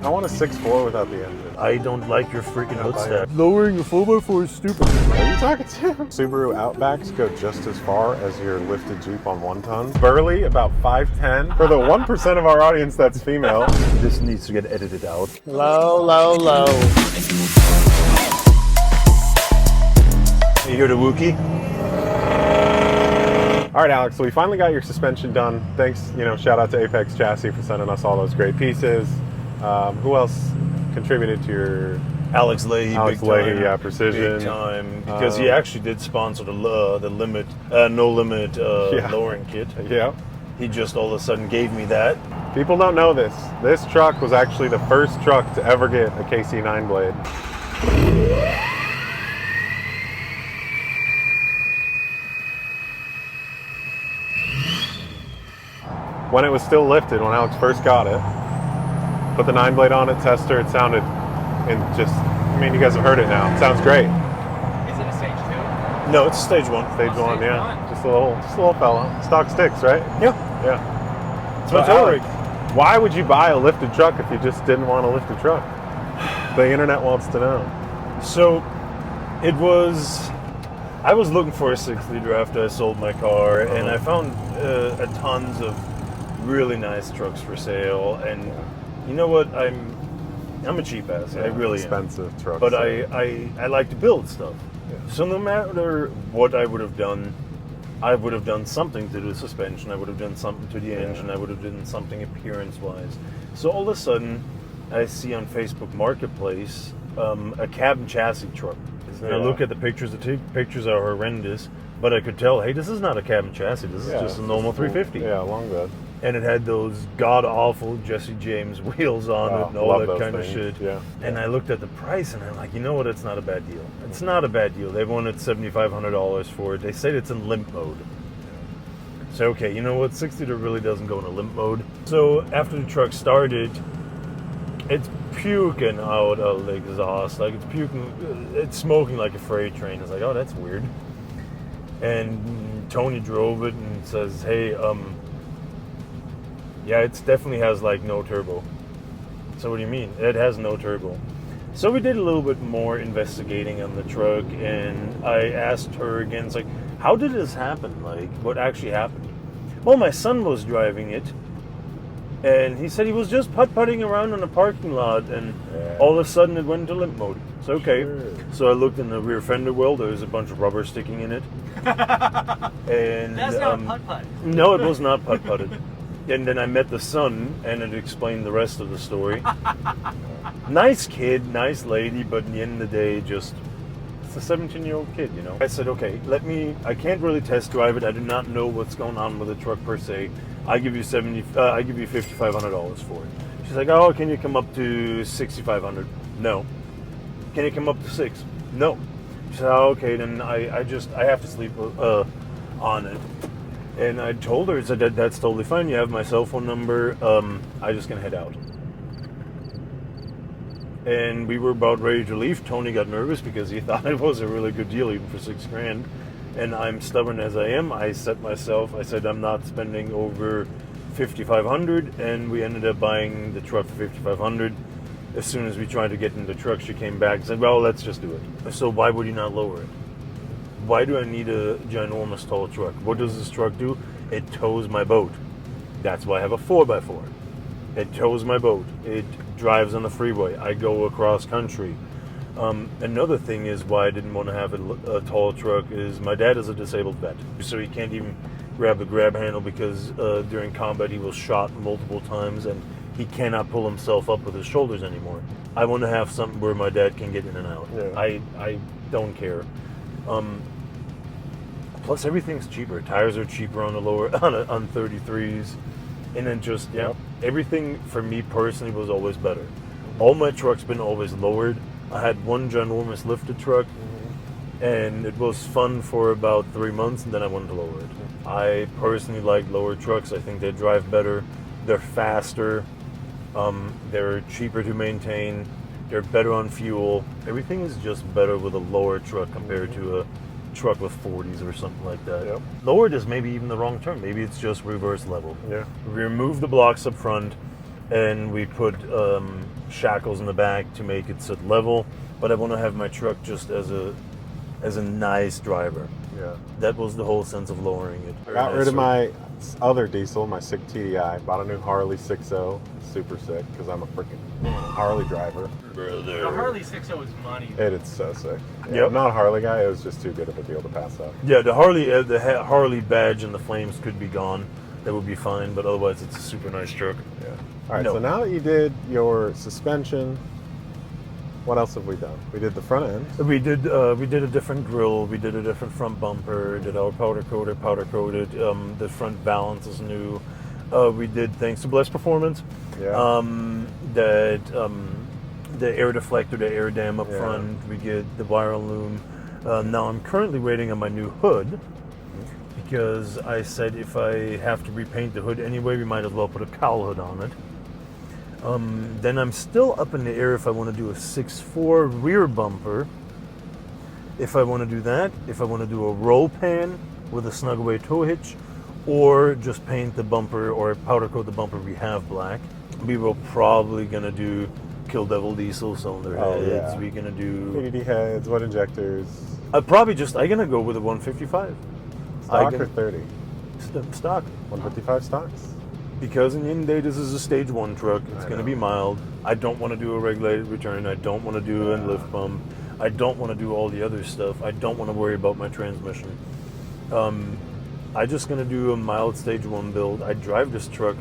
I want a 6.4 without the engine. I don't like your freaking hood stack. Lowering a 4x4 is stupid. Are you talking to? Subaru Outbacks go just as far as your lifted Jeep on 1 ton. Burley, about 5'10". For the 1% of our audience that's female. This needs to get edited out. Low, low, low. You hear the Wookie? All right, Alex, so we finally got your suspension done. Thanks, shout out to Apex Chassis for sending us all those great pieces. Who else contributed to your... Alex Leahy, Alex big Leahy, time. yeah, Precision. Big time. Because he actually did sponsor the limit, no limit lowering kit. Yeah. He just all of a sudden gave me that. People don't know this. This truck was actually the first truck to ever get a KC9 blade. When it was still lifted, when Alex first got it, put the 9 blade on it, tester, it sounded, you guys have heard it now. It sounds great. Is it a stage 2? No, it's stage 1. Stage Oh, 1, stage yeah. one. Just a little fella. Stock sticks, right? Yeah. Yeah. It's my So, tow Alex, rig. why would you buy a lifted truck if you just didn't want a lifted truck? The internet wants to know. So, I was looking for a 6-liter after I sold my car, and I found a tons of really nice trucks for sale. And you know what? I'm a cheap ass. I really expensive am. trucks. But I like to build stuff. Yeah. So no matter what I would have done something to the suspension. I would have done something to the engine. I would have done something appearance-wise. So all of a sudden, I see on Facebook Marketplace a cab and chassis truck. And I look at the pictures. The pictures are horrendous, but I could tell, hey, this is not a cab and chassis. This is just a normal 350. Yeah, long bed. And it had those god-awful Jesse James wheels on it and all that kind of shit. Yeah. And I looked at the price, and I'm like, you know what? It's not a bad deal. It's not a bad deal. They wanted $7,500 for it. They said it's in limp mode. So, okay, you know what? 6-liter really doesn't go into limp mode. So after the truck started, it's puking out of the exhaust. Like, it's smoking like a freight train. It's like, oh, that's weird. And Tony drove it and says, hey, yeah, it definitely has like no turbo. So what do you mean? It has no turbo. So we did a little bit more investigating on the truck, and I asked her again, it's like, how did this happen? Like, what actually happened? Well, my son was driving it, and he said he was just putt-putting around in the parking lot, and all of a sudden it went into limp mode. So, okay. Sure. So I looked in the rear fender well, there was a bunch of rubber sticking in it. And that's not putt-putt. No, it was not putt-putted. And then I met the son, and it explained the rest of the story. Nice kid, nice lady, but in the end of the day, it's a 17-year-old kid, I said, okay, I can't really test drive it. I do not know what's going on with the truck per se. I give you $5,500 for it. She's like, oh, can you come up to $6,500? No. Can you come up to $6,000? No. She said, oh, okay, then I have to sleep on it. And I told her, I said, that's totally fine. You have my cell phone number. I'm just going to head out. And we were about ready to leave. Tony got nervous because he thought it was a really good deal, even for $6,000. And I'm stubborn as I am. I said, I'm not spending over $5,500. And we ended up buying the truck for $5,500. As soon as we tried to get in the truck, she came back and said, well, let's just do it. So why would you not lower it? Why do I need a ginormous tall truck? What does this truck do? It tows my boat. That's why I have a 4x4. It tows my boat. It drives on the freeway. I go across country. Another thing is why I didn't want to have a tall truck is my dad is a disabled vet. So he can't even grab the grab handle because during combat he was shot multiple times and he cannot pull himself up with his shoulders anymore. I want to have something where my dad can get in and out. Yeah. I don't care. Plus, everything's cheaper. Tires are cheaper on the on 33s, and then just everything for me personally was always better. All my trucks been always lowered. I had one ginormous lifted truck, and it was fun for about 3 months, and then I wanted to lower it. I personally like lower trucks. I think they drive better. They're faster. They're cheaper to maintain. They're better on fuel. Everything is just better with a lower truck compared to a truck with 40s or something like that. Yep. Lowered is maybe even the wrong term. Maybe it's just reverse level. Yeah. We remove the blocks up front, and we put shackles in the back to make it sit level, but I want to have my truck just as a nice driver. Yeah. That was the whole sense of lowering it. I got rid of my other diesel, my sick TDI. Bought a new Harley 6.0. Super sick because I'm a freaking Harley driver. The Harley 6.0 is money. It's so sick. Yeah, Yep. I'm not a Harley guy. It was just too good of a deal to pass up. Yeah, the Harley badge and the flames could be gone. That would be fine, but otherwise it's a super nice truck. Yeah. All right. No. So now that you did your suspension, what else have we done? We did the front end. We did a different grille. We did a different front bumper. Did our powder coated. The front balance is new. We did, thanks to Bless Performance, Yeah. the air deflector, the air dam up Yeah. front. We get the wire loom. Now I'm currently waiting on my new hood because I said if I have to repaint the hood anyway, we might as well put a cowl hood on it. Then I'm still up in the air if I want to do a 6.4 rear bumper. If I want to do that, if I want to do a roll pan with a snug away tow hitch, or just paint the bumper or powder coat the bumper we have black. We were probably gonna do Kill Devil diesel cylinder heads. Yeah. We're gonna do. PDD heads, wood injectors, I'm gonna go with a 155 stock or 30? stock. 155 stocks. Because in the end of the day, this is a stage 1 truck. It's I going to know. be mild. I don't want to do a regulated return. I don't want to do a lift pump. I don't want to do all the other stuff. I don't want to worry about my transmission. I'm just going to do a mild stage 1 build. I drive this truck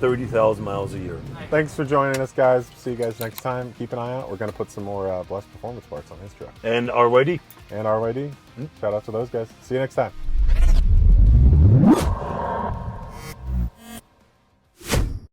30,000 miles a year. Thanks for joining us, guys. See you guys next time. Keep an eye out. We're going to put some more Blessed Performance parts on his truck. And RYD. And RYD. Shout out to those guys. See you next time.